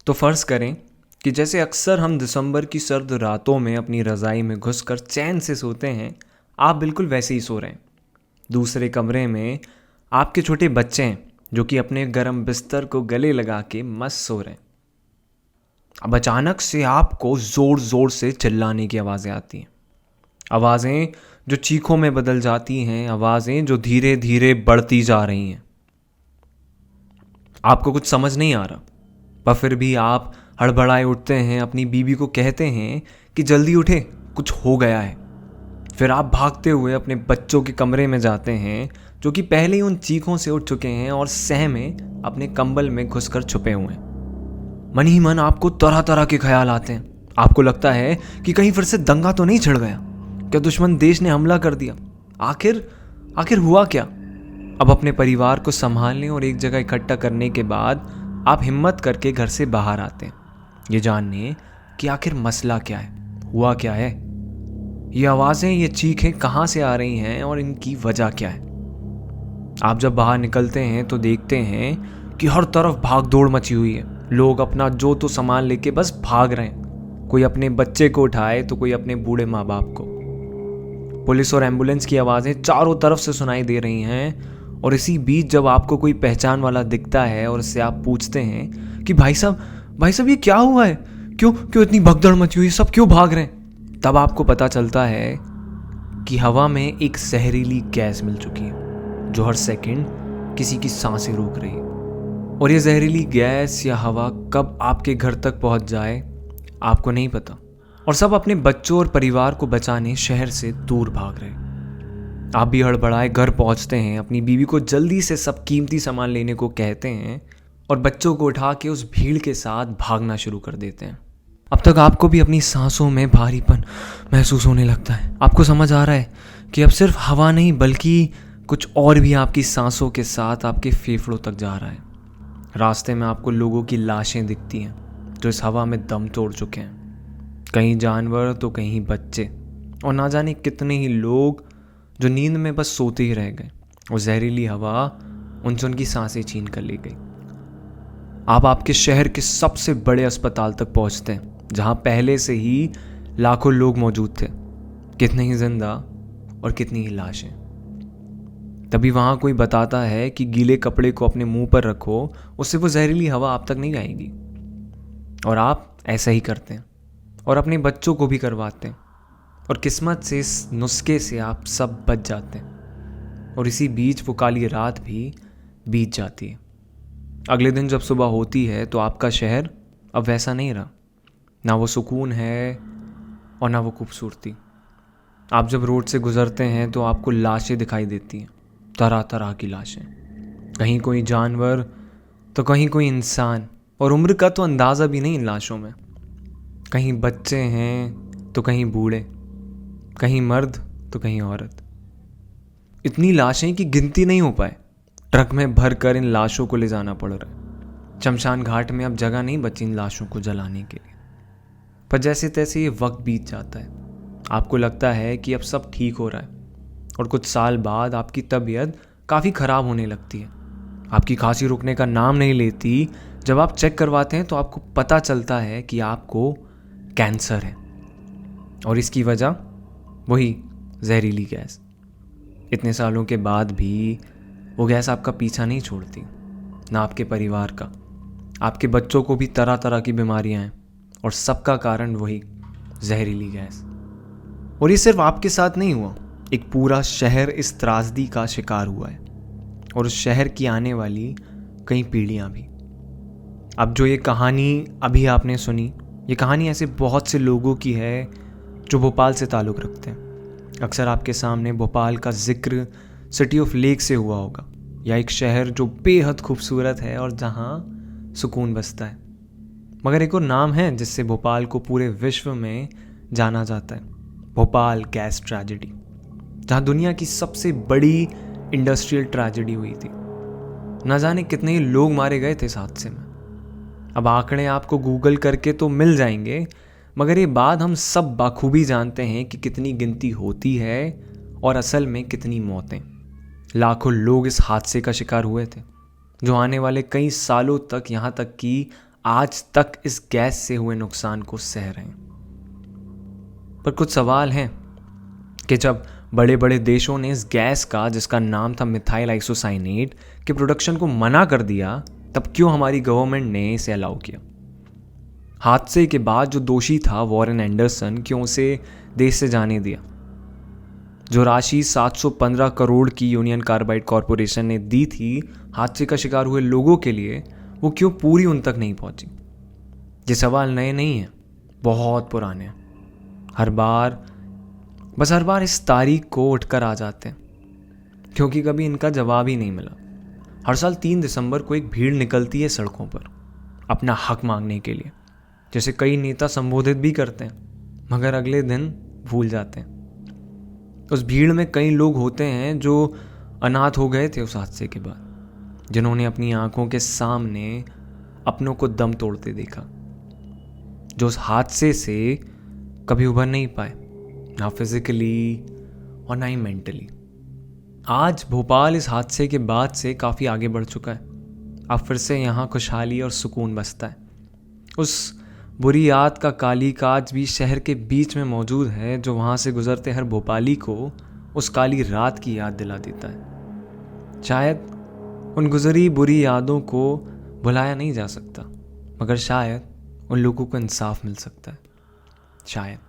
तो फ़र्ज़ करें कि जैसे अक्सर हम दिसंबर की सर्द रातों में अपनी रज़ाई में घुसकर चैन से सोते हैं, आप बिल्कुल वैसे ही सो रहे हैं। दूसरे कमरे में आपके छोटे बच्चे हैं जो कि अपने गर्म बिस्तर को गले लगा के मस्त सो रहे हैं। अब अचानक से आपको ज़ोर ज़ोर से चिल्लाने की आवाज़ें आती हैं। आवाज़ें जो चीखों में बदल जाती हैं, आवाज़ें जो धीरे धीरे बढ़ती जा रही हैं। आपको कुछ समझ नहीं आ रहा, पर फिर भी आप हड़बड़ाए उठते हैं, अपनी बीवी को कहते हैं कि जल्दी उठे, कुछ हो गया है। फिर आप भागते हुए अपने बच्चों के कमरे में जाते हैं जो कि पहले ही उन चीखों से उठ चुके हैं और सह में अपने कंबल में घुसकर छुपे हुए हैं। मन ही मन आपको तरह तरह के ख्याल आते हैं। आपको लगता है कि कहीं फिर से दंगा तो नहीं छिड़ गया, क्या दुश्मन देश ने हमला कर दिया, आखिर आखिर हुआ क्या। अब अपने परिवार को संभालने और एक जगह इकट्ठा करने के बाद आप हिम्मत करके घर से बाहर आते हैं, ये जानने कि आखिर मसला क्या है, हुआ क्या है। ये आवाज़ें, ये चीखें कहाँ से आ रही हैं और इनकी वजह क्या है। आप जब बाहर निकलते हैं तो देखते हैं कि हर तरफ भाग दौड़ मची हुई है। लोग अपना जो तो सामान लेके बस भाग रहे हैं। कोई अपने बच्चे को उठाए तो कोई अपने बूढ़े माँ बाप को। पुलिस और एम्बुलेंस की आवाज़ें चारों तरफ से सुनाई दे रही हैं। और इसी बीच जब आपको कोई पहचान वाला दिखता है और उससे आप पूछते हैं कि भाई साहब ये क्या हुआ है, क्यों क्यों इतनी भगदड़ मची हुई है, सब क्यों भाग रहे हैं, तब आपको पता चलता है कि हवा में एक जहरीली गैस मिल चुकी है जो हर सेकंड किसी की सांसें रोक रही है। और ये जहरीली गैस या हवा कब आपके घर तक पहुंच जाए आपको नहीं पता। और सब अपने बच्चों और परिवार को बचाने शहर से दूर भाग रहे। आप भी हड़बड़ाए घर पहुंचते हैं, अपनी बीवी को जल्दी से सब कीमती सामान लेने को कहते हैं और बच्चों को उठा के उस भीड़ के साथ भागना शुरू कर देते हैं। अब तक आपको भी अपनी सांसों में भारीपन महसूस होने लगता है। आपको समझ आ रहा है कि अब सिर्फ हवा नहीं बल्कि कुछ और भी आपकी सांसों के साथ आपके फेफड़ों तक जा रहा है। रास्ते में आपको लोगों की लाशें दिखती हैं जो इस हवा में दम तोड़ चुके हैं, कहीं जानवर तो कहीं बच्चे, और ना जाने कितने ही लोग जो नींद में बस सोते ही रह गए। और जहरीली हवा उनसे उनकी सांसें छीन कर ले गई। आप आपके शहर के सबसे बड़े अस्पताल तक पहुंचते हैं जहां पहले से ही लाखों लोग मौजूद थे, कितने ही जिंदा और कितनी ही लाशें। तभी वहां कोई बताता है कि गीले कपड़े को अपने मुंह पर रखो, उससे वो जहरीली हवा आप तक नहीं आएगी। और आप ऐसा ही करते हैं और अपने बच्चों को भी करवाते हैं। और किस्मत से इस नुस्खे से आप सब बच जाते हैं। और इसी बीच वो काली रात भी बीत जाती है। अगले दिन जब सुबह होती है तो आपका शहर अब वैसा नहीं रहा। ना वो सुकून है और ना वो खूबसूरती। आप जब रोड से गुजरते हैं तो आपको लाशें दिखाई देती हैं, तरह तरह की लाशें। कहीं कोई जानवर तो कहीं कोई इंसान, और उम्र का तो अंदाज़ा भी नहीं इन लाशों में। कहीं बच्चे हैं तो कहीं बूढ़े, कहीं मर्द तो कहीं औरत। इतनी लाशें कि गिनती नहीं हो पाए। ट्रक में भर कर इन लाशों को ले जाना पड़ रहा है। शमशान घाट में अब जगह नहीं बची इन लाशों को जलाने के लिए। पर जैसे तैसे ये वक्त बीत जाता है। आपको लगता है कि अब सब ठीक हो रहा है। और कुछ साल बाद आपकी तबीयत काफ़ी ख़राब होने लगती है। आपकी खांसी रुकने का नाम नहीं लेती। जब आप चेक करवाते हैं तो आपको पता चलता है कि आपको कैंसर है। और इसकी वजह वही जहरीली गैस। इतने सालों के बाद भी वो गैस आपका पीछा नहीं छोड़ती, ना आपके परिवार का। आपके बच्चों को भी तरह तरह की बीमारियां हैं और सबका कारण वही जहरीली गैस। और ये सिर्फ आपके साथ नहीं हुआ, एक पूरा शहर इस त्रासदी का शिकार हुआ है। और उस शहर की आने वाली कई पीढ़ियां भी। अब जो ये कहानी अभी आपने सुनी, ये कहानी ऐसे बहुत से लोगों की है जो भोपाल से ताल्लुक़ रखते हैं। अक्सर आपके सामने भोपाल का जिक्र सिटी ऑफ लेक से हुआ होगा, या एक शहर जो बेहद खूबसूरत है और जहां सुकून बसता है। मगर एक और नाम है जिससे भोपाल को पूरे विश्व में जाना जाता है, भोपाल गैस ट्रेजेडी, जहां दुनिया की सबसे बड़ी इंडस्ट्रियल ट्रेजेडी हुई थी। न जाने कितने ही लोग मारे गए थे इस हादसे में। अब आंकड़े आपको गूगल करके तो मिल जाएंगे, मगर ये बात हम सब बाखूबी जानते हैं कि कितनी गिनती होती है और असल में कितनी मौतें। लाखों लोग इस हादसे का शिकार हुए थे जो आने वाले कई सालों तक, यहाँ तक कि आज तक इस गैस से हुए नुकसान को सह रहे हैं। पर कुछ सवाल हैं कि जब बड़े बड़े देशों ने इस गैस का, जिसका नाम था मिथाइल आइसोसाइनेट, के प्रोडक्शन को मना कर दिया, तब क्यों हमारी गवर्नमेंट ने इसे अलाउ किया? हादसे के बाद जो दोषी था वॉरेन एंडरसन, क्यों उसे देश से जाने दिया? जो राशि 715 करोड़ की यूनियन कार्बाइड कॉरपोरेशन ने दी थी हादसे का शिकार हुए लोगों के लिए, वो क्यों पूरी उन तक नहीं पहुंची? ये सवाल नए नहीं हैं, बहुत पुराने हैं। हर बार इस तारीख को उठकर आ जाते हैं, क्योंकि कभी इनका जवाब ही नहीं मिला। हर साल 3 दिसंबर को एक भीड़ निकलती है सड़कों पर अपना हक मांगने के लिए, जैसे कई नेता संबोधित भी करते हैं, मगर अगले दिन भूल जाते हैं। उस भीड़ में कई लोग होते हैं जो अनाथ हो गए थे उस हादसे के बाद, जिन्होंने अपनी आंखों के सामने अपनों को दम तोड़ते देखा, जो उस हादसे से कभी उभर नहीं पाए, ना फिजिकली और ना ही मेंटली। आज भोपाल इस हादसे के बाद से काफ़ी आगे बढ़ चुका है। अब फिर से यहाँ खुशहाली और सुकून बसता है। उस बुरी याद का काली काज भी शहर के बीच में मौजूद है, जो वहाँ से गुजरते हर भोपाली को उस काली रात की याद दिला देता है। शायद उन गुजरी बुरी यादों को भुलाया नहीं जा सकता, मगर शायद उन लोगों को इंसाफ मिल सकता है। शायद।